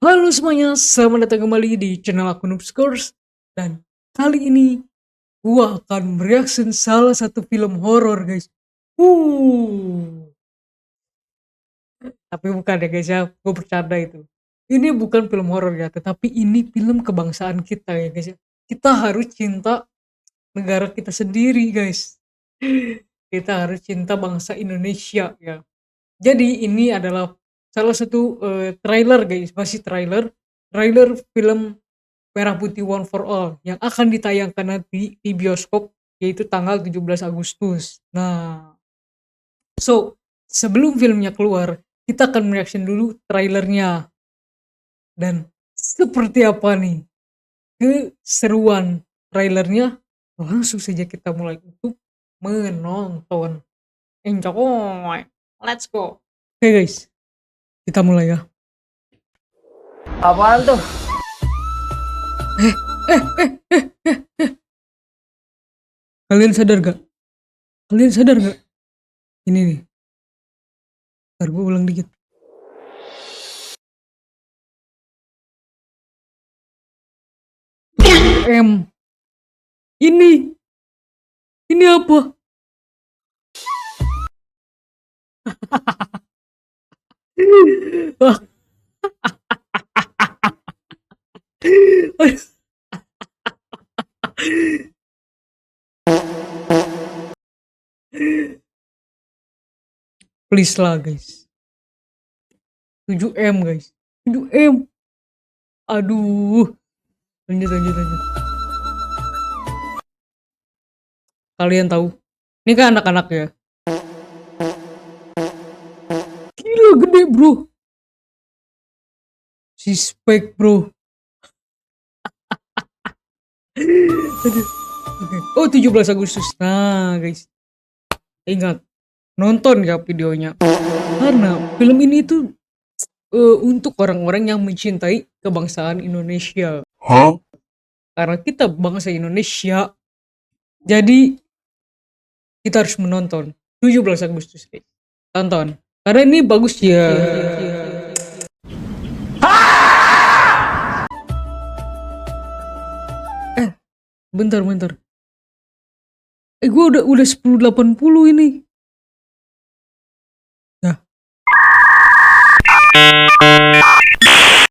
Halo semuanya, selamat datang kembali di channel aku Noob Scores. Dan kali ini gua akan mereaction salah satu film horor guys. Uh, tapi bukan ya guys ya, gue bercanda itu. Ini bukan film horor ya, tetapi ini film kebangsaan kita ya guys ya. Kita harus cinta negara kita sendiri guys. Kita harus cinta bangsa Indonesia ya. Jadi ini adalah salah satu trailer guys, masih trailer film Merah Putih One for All yang akan ditayangkan nanti di bioskop yaitu tanggal 17 Agustus. Nah, so sebelum filmnya keluar, kita akan reaction dulu trailernya dan seperti apa nih keseruan trailernya. Langsung saja kita mulai untuk menonton. Enjoy. Let's go. Oke guys, kita mulai ya. Apaan tuh? Kalian sadar gak? Kalian sadar gak? Ini nih. Ntar gue ulang dikit. M. Ini apa? Wah, please lah guys. 7M guys. 7M. Aduh. Lanjut. Kalian tahu? Ini kan anak-anak ya. Gila gede bro. Suspek bro. Aduh. Oke. Oh 17 Agustus. Nah guys. Ingat. Nonton ya videonya. Karena film ini tuh untuk orang-orang yang mencintai kebangsaan Indonesia. Hah? Karena kita bangsa Indonesia. Jadi kita harus menonton 17 Agustus guys. Tonton. Karena ini bagus ya. Bentar. Gue udah 10.80 ini. Nah.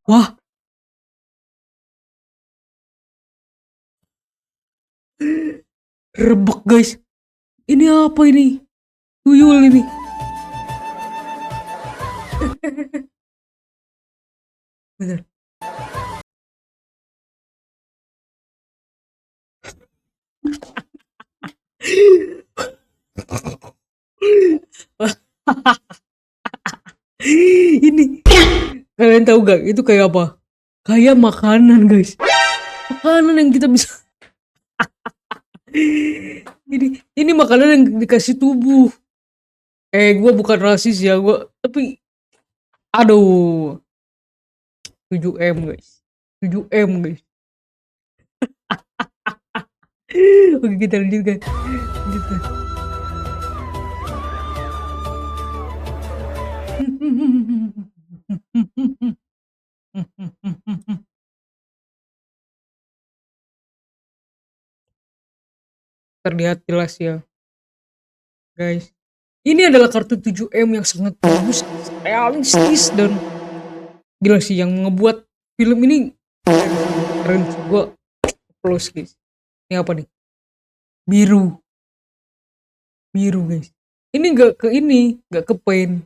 Wah. Rebek guys. Ini apa ini? Tuyul ini. Bentar. Ini kalian tahu gak itu kayak apa? Kayak makanan guys. Makanan yang kita bisa ini makanan yang dikasih tubuh. Gue bukan rasis ya, tapi aduh. 7M guys. 7M guys. Oke kita lanjutkan. Terlihat jelas ya guys. Ini adalah kartu 7M yang sangat bagus, realistis dan gila sih yang ngebuat film ini keren sih. Gue plus guys. Ini apa nih? Biru guys. Ini gak ke paint,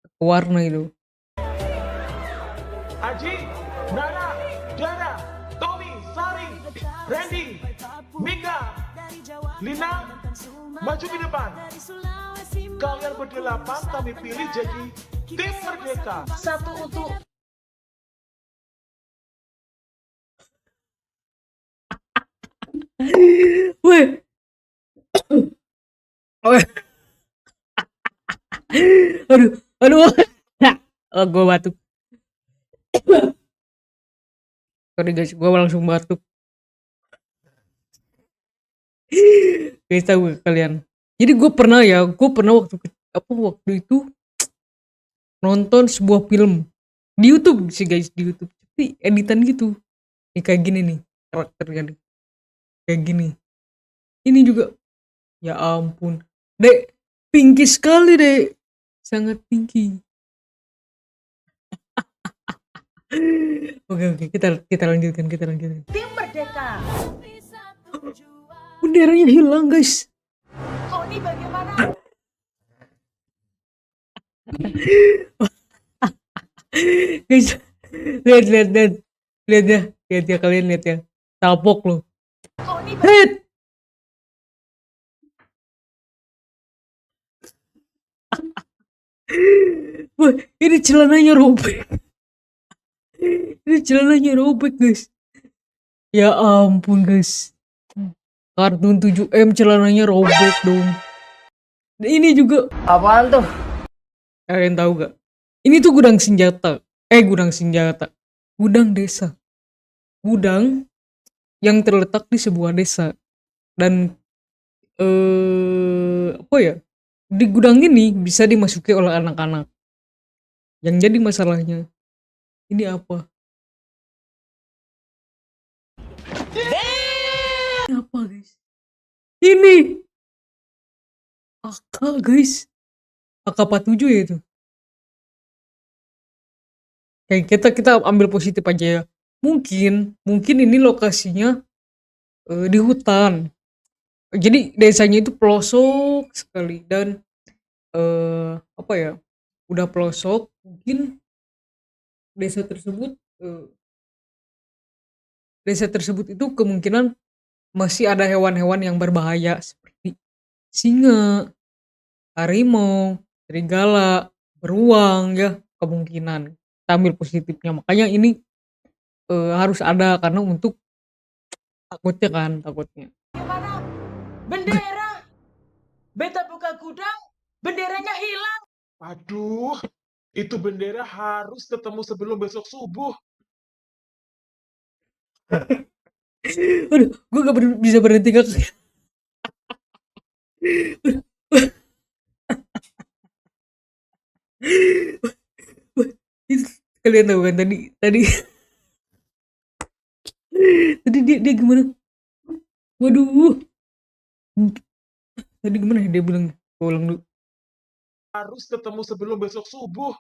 ke warna itu. Aji, Nana, Jana, Tommy, Sari, Randy, Mika, Lina, maju ke depan. Kalian berdelapan kami pilih jadi tim Merdeka. Satu untuk Weh. Aduh. Oh, gue batuk. Sorry guys, gue langsung batuk. Guys tahu gak kalian? Jadi gue pernah waktu itu nonton sebuah film Di YouTube sih guys, di YouTube. Tapi editan gitu. Nih kayak gini nih karakternya nih. Kayak gini. Ini juga. Ya ampun. Dek, pinky sekali dek. Sangat pinky. Oke, kita lanjutkan. Tim Merdeka. Benderanya hilang guys. Kok ini bagaimana? Guys, lihat ya kalian lihat ya. Tapok loh. Kok ini Hit. Wah, ini celananya robek. Ini celananya robek guys. Ya ampun guys. Kartun 7M celananya robek dong. Ini juga apaan tuh? kalian tahu gak? Ini tuh gudang senjata. Gudang desa. Gudang yang terletak di sebuah desa. Dan apa ya? Di gudang ini bisa dimasuki oleh anak-anak. Yang jadi masalahnya, ini apa? Ini apa guys? Ini AK guys. AK-47 ya itu. Kayak kita ambil positif aja ya. Mungkin ini lokasinya di hutan. Jadi desanya itu pelosok sekali dan apa ya? Udah pelosok, mungkin desa tersebut itu kemungkinan masih ada hewan-hewan yang berbahaya seperti singa, harimau, serigala, beruang ya kemungkinan. Kita ambil positifnya. Makanya ini harus ada karena untuk takutnya. Gimana? Bendera. Beta buka gudang, benderanya hilang. Aduh, itu bendera harus ketemu sebelum besok subuh. Aduh, gue gak bisa berhenti kak. Kalian tahu kan tadi tadi dia gimana? Waduh, tadi gimana ya dia bilang? Gue ulang dulu. Harus ketemu sebelum besok subuh.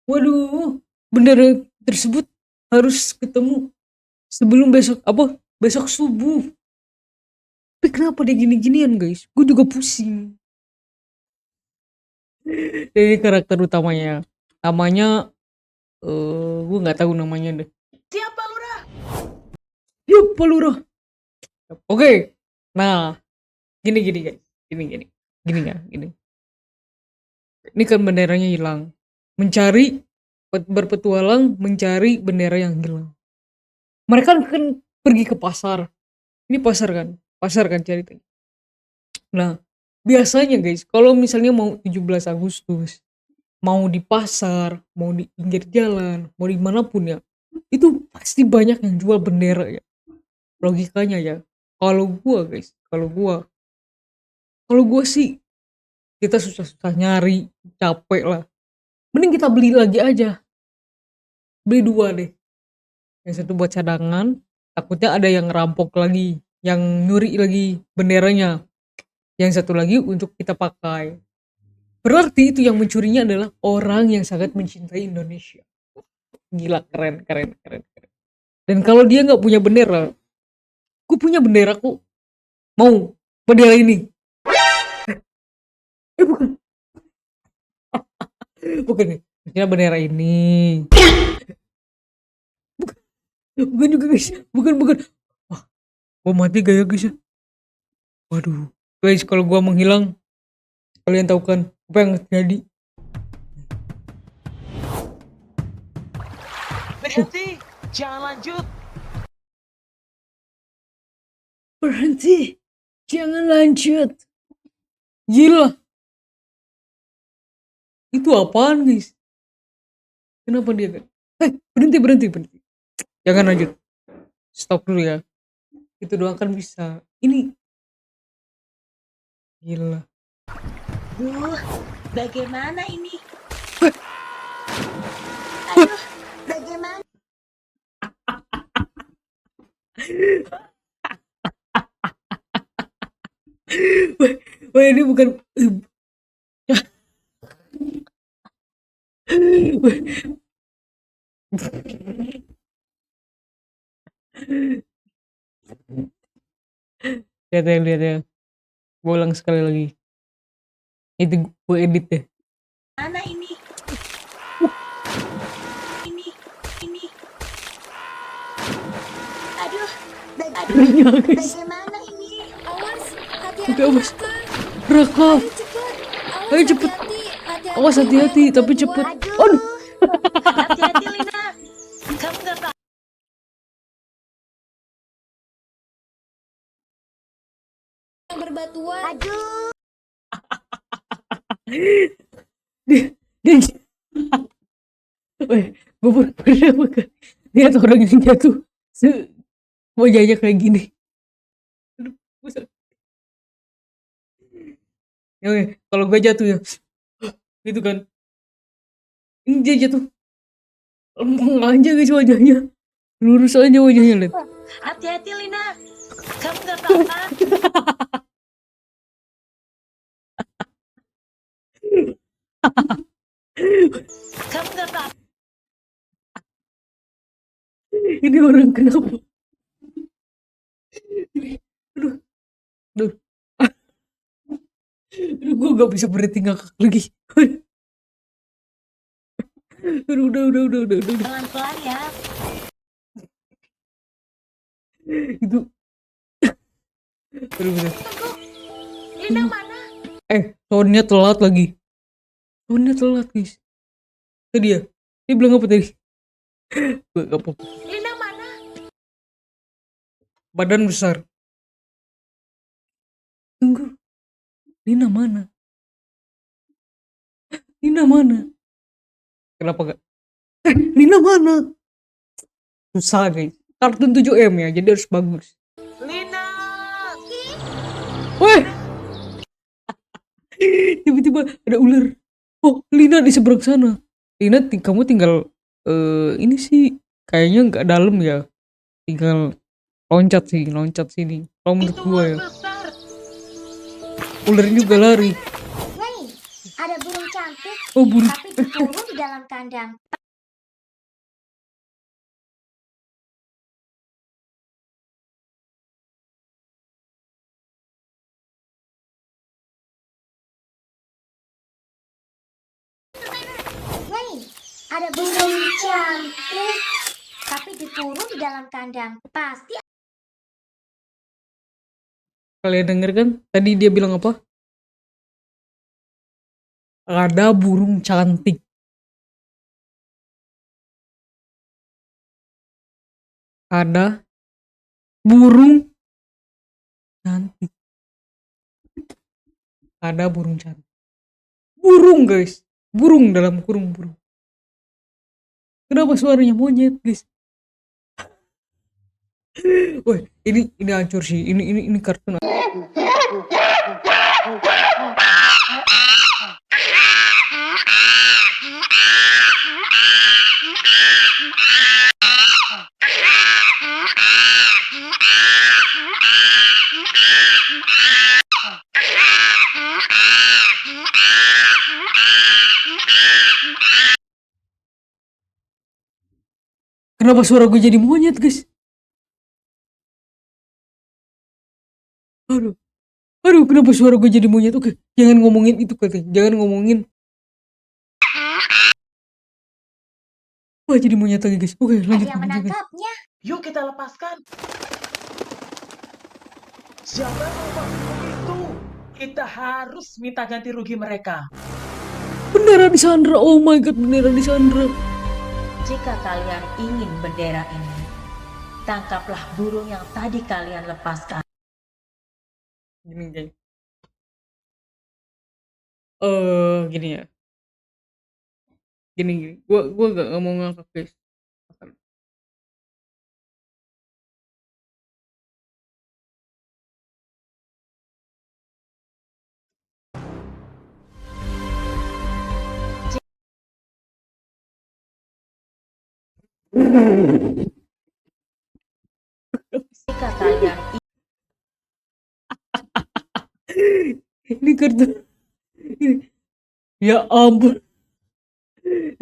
Waduh, bendera tersebut harus ketemu sebelum besok subuh. Tapi kenapa dia gini-ginian guys? Gue juga pusing. Ini karakter utamanya. Namanya gue nggak tahu namanya deh. Siapa lurah? Yuk, Pak Lurah. Oke. Nah, gini guys. Gini ya, gini. Ini kan benderanya hilang. Berpetualang mencari bendera yang hilang. Mereka kan pergi ke pasar. Ini pasar kan ceritanya. Nah, biasanya guys, kalau misalnya mau 17 Agustus, mau di pasar, mau di pinggir jalan, mau dimanapun ya, itu pasti banyak yang jual bendera ya. Logikanya ya. Kalau gua sih, kita susah-susah nyari, capek lah. Mending kita beli lagi aja. Beli 2 deh. Yang satu buat cadangan, takutnya ada yang ngerampok lagi, yang nyuri lagi benderanya. Yang satu lagi untuk kita pakai. Berarti itu yang mencurinya adalah orang yang sangat mencintai Indonesia. Gila, keren. Dan kalau dia nggak punya bendera, aku punya bendera kok. Mau bendera ini? Bukan. Bukan nih. Maksudnya bendera ini. Bukan juga guys. Bukan. Wah, gua mati gak ya guys ya? Waduh. Guys, kalau gua menghilang, kalian tahu kan apa yang terjadi? Berhenti, jangan lanjut. Berhenti. Jangan lanjut. Gila. Itu apaan guys? Kenapa dia kan? Berhenti. Jangan lanjut. Stop dulu ya. Itu doang kan bisa. Ini gila. Duh, bagaimana ini? Aduh, bagaimana? Wah, ini bukan lihat ya. Gue ulang sekali lagi. Itu gue edit deh. Mana ini? Ini. Aduh, Iya, guys. bagaimana ini? Awas, Oke, hati-hati awas. Raka. Raka, ayo cepet. Awas hati-hati, tapi cepet. Aduh, Aduh. Hati-hati Lina. Kamu nggak apa. yang berbatuan. Aduh, Dia Weh, gue pernah makan lihat orang yang jatuh wajahnya kayak gini. Aduh, pusat. Ya, oke, kalau gue jatuh ya gitu kan, ini dia jatuh lempeng aja guys wajahnya, lurus aja wajahnya, lihat. Hati-hati Lina. Kamu nggak apa-apa. Kamu nggak apa-apa. Ini orang kenapa? Aduh, aduh, aduh, gue gak bisa berhenti ngakak lagi. Aduh, udah. Pelan-pelan ya. Itu, aduh, bener. Tunggu. Lina mana? Soundnya telat lagi. Soundnya telat guys. Tadi ya, dia bilang apa tadi? Gue gak apa-apa. Lina mana? Badan besar. Tunggu, Lina mana? Lina mana? Kenapa gak? Lina mana? Susah guys. Kartun 7M ya, jadi harus bagus. Lina. Weh! Tiba-tiba ada ular. Oh, Lina di seberang sana. Lina, kamu tinggal ini sih kayaknya nggak dalam ya. Tinggal loncat sini. Kalau menurut Itu gua ular ya. besar. Ular juga lari. Hei, ada burung cantik, Oh, burung. tapi dikurung di dalam kandang. Hei, ada burung cantik, tapi dikurung di dalam kandang. Pasti Kalian denger kan? Tadi dia bilang apa? Ada burung cantik. Ada burung cantik. Ada burung cantik. Burung guys. Burung dalam kurung burung. Kenapa suaranya monyet guys? Wah, ini hancur sih. Ini kartun. Kenapa suara gue jadi monyet guys? Aduh, kenapa suara gue jadi monyet? Oke, jangan ngomongin itu katanya. Jangan ngomongin. Wah, jadi monyet lagi guys. Oke, ada lanjut yang guys. menangkapnya. Yuk kita lepaskan. Siapa yang melepas burung itu? Kita harus minta ganti rugi mereka. Bendera disandra. Oh my god, bendera disandra. Jika kalian ingin bendera ini, tangkaplah burung yang tadi kalian lepaskan. Gini guys. Gini ya. Gini. Gua gak mau ngakak guys. Jika kalian Ini kartu ini. Ya ampun,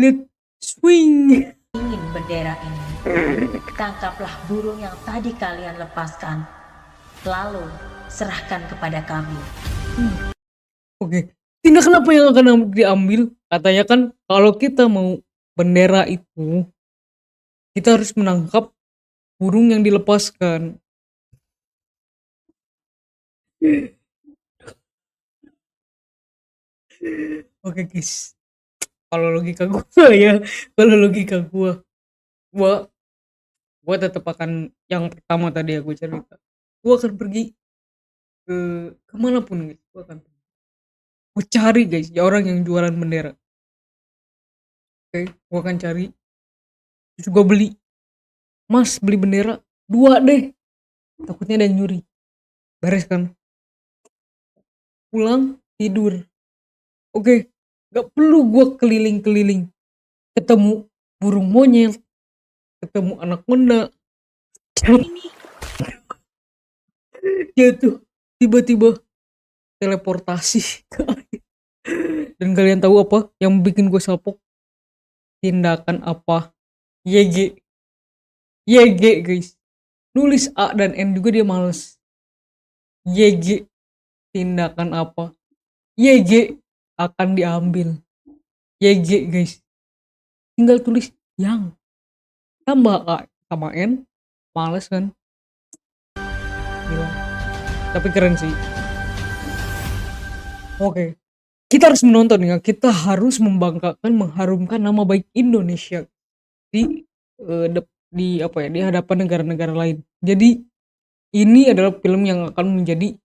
lihat swing. ingin bendera ini, tangkaplah burung yang tadi kalian lepaskan, lalu serahkan kepada kami. Oke, tindakan apa yang akan diambil? Katanya kan kalau kita mau bendera itu, kita harus menangkap burung yang dilepaskan. Oke guys, kalau logika gue ya, kalau logika gue tetap akan yang pertama tadi aku cerita. Gue akan pergi ke kemanapun guys, gue cari guys ya orang yang jualan bendera. Oke, gue akan cari, terus gue beli. Mas, beli bendera 2 deh, takutnya ada yang nyuri. Beres kan, pulang tidur. Oke, gak perlu gue keliling-keliling ketemu burung monyet, ketemu anak menda. Dia tuh tiba-tiba teleportasi ke air. Dan kalian tahu apa yang bikin gue salpok? Tindakan apa? YG guys, nulis A dan N juga dia males. YG, tindakan apa? YG akan diambil. YG guys, tinggal tulis yang tambah A sama N, males kan? Gila. Tapi keren sih. Oke, kita harus menonton ya, kita harus membanggakan, mengharumkan nama baik Indonesia di di apa ya, di hadapan negara-negara lain. Jadi ini adalah film yang akan menjadi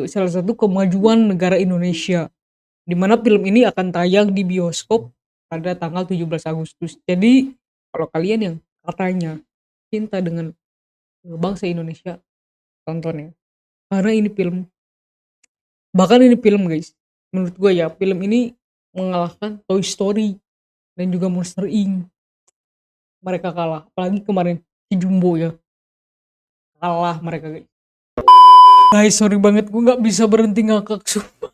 salah satu kemajuan negara Indonesia, di mana film ini akan tayang di bioskop pada tanggal 17 Agustus. Jadi kalau kalian yang katanya cinta dengan bangsa Indonesia, tonton ya, karena ini film, bahkan ini film guys, menurut gue ya, film ini mengalahkan Toy Story dan juga Monster Inc. Mereka kalah, apalagi kemarin si Jumbo ya, kalah mereka guys. Guys, sorry banget, gue nggak bisa berhenti ngakak sumpah.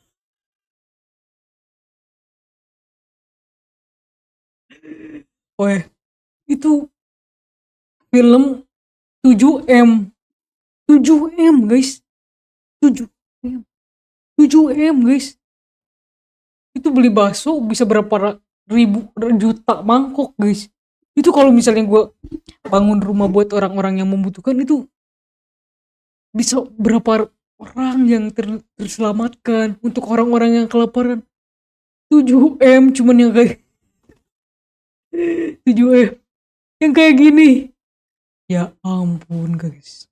Weh, itu film 7M 7M guys, 7M 7M guys. Itu beli bakso bisa berapa ribu juta mangkok guys. Itu kalau misalnya gue bangun rumah buat orang-orang yang membutuhkan, itu bisa berapa orang yang terselamatkan. Untuk orang-orang yang kelaparan, 7M cuman yang kayak 7M yang kayak gini. Ya ampun guys,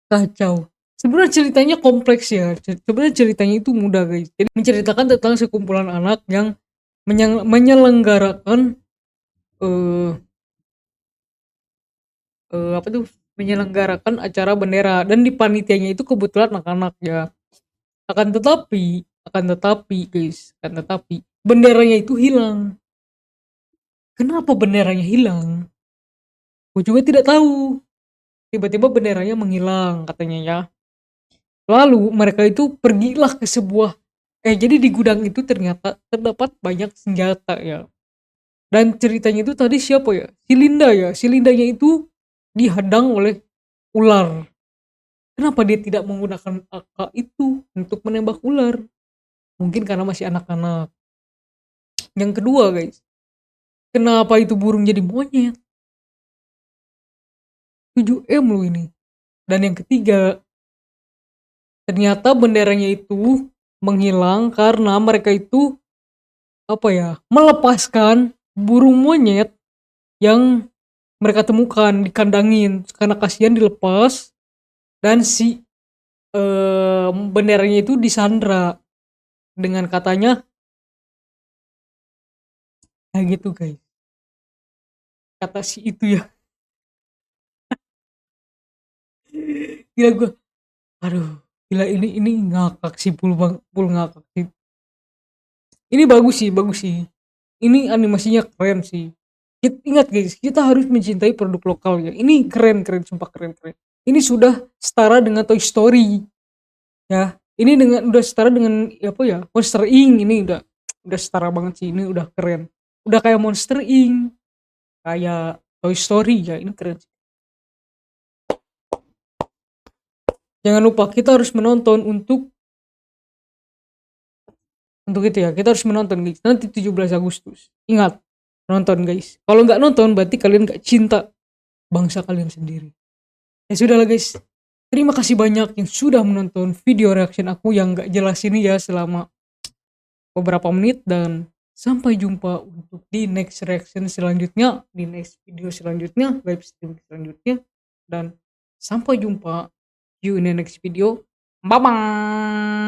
kacau. Sebenarnya ceritanya kompleks ya. Sebenarnya ceritanya itu mudah guys. Jadi menceritakan tentang sekumpulan anak yang menyelenggarakan apa tuh, menyelenggarakan acara bendera, dan di panitianya itu kebetulan anak-anak ya. Akan tetapi guys, benderanya itu hilang. Kenapa benderanya hilang? Gue juga tidak tahu. Tiba-tiba benderanya menghilang katanya ya. Lalu mereka itu pergilah ke sebuah jadi di gudang itu ternyata terdapat banyak senjata ya. Dan ceritanya itu tadi siapa ya? Si Linda ya. Si Lindanya itu dihadang oleh ular. Kenapa dia tidak menggunakan AK itu untuk menembak ular? Mungkin karena masih anak-anak. Yang kedua guys, kenapa itu burung jadi monyet? 7M loh ini. Dan yang ketiga, ternyata benderanya itu menghilang karena mereka itu melepaskan burung monyet yang mereka temukan dikandangin, karena kasihan dilepas, dan si benderanya itu disandra dengan katanya kayak gitu guys, kata si itu ya. Gila gue, aduh gila, ini ngakak sih, full ngakak sih. Ini bagus sih, ini animasinya keren sih. Ingat guys, kita harus mencintai produk lokal ya. Ini keren, sumpah keren. Ini sudah setara dengan Toy Story ya. Ini udah setara dengan apa ya, Monster Inc. Ini udah setara banget sih. Ini udah keren. Udah kayak Monster Inc. Kayak Toy Story ya. Ini keren. Jangan lupa kita harus menonton untuk itu ya. Kita harus menonton guys. Nanti 17 Agustus. Ingat, nonton guys. Kalau nggak nonton berarti kalian nggak cinta bangsa kalian sendiri. Ya sudahlah guys. Terima kasih banyak yang sudah menonton video reaction aku yang gak jelas ini ya selama beberapa menit, dan sampai jumpa untuk di next reaction selanjutnya, di next video selanjutnya, live stream selanjutnya, dan sampai jumpa you in the next video. Bye bye.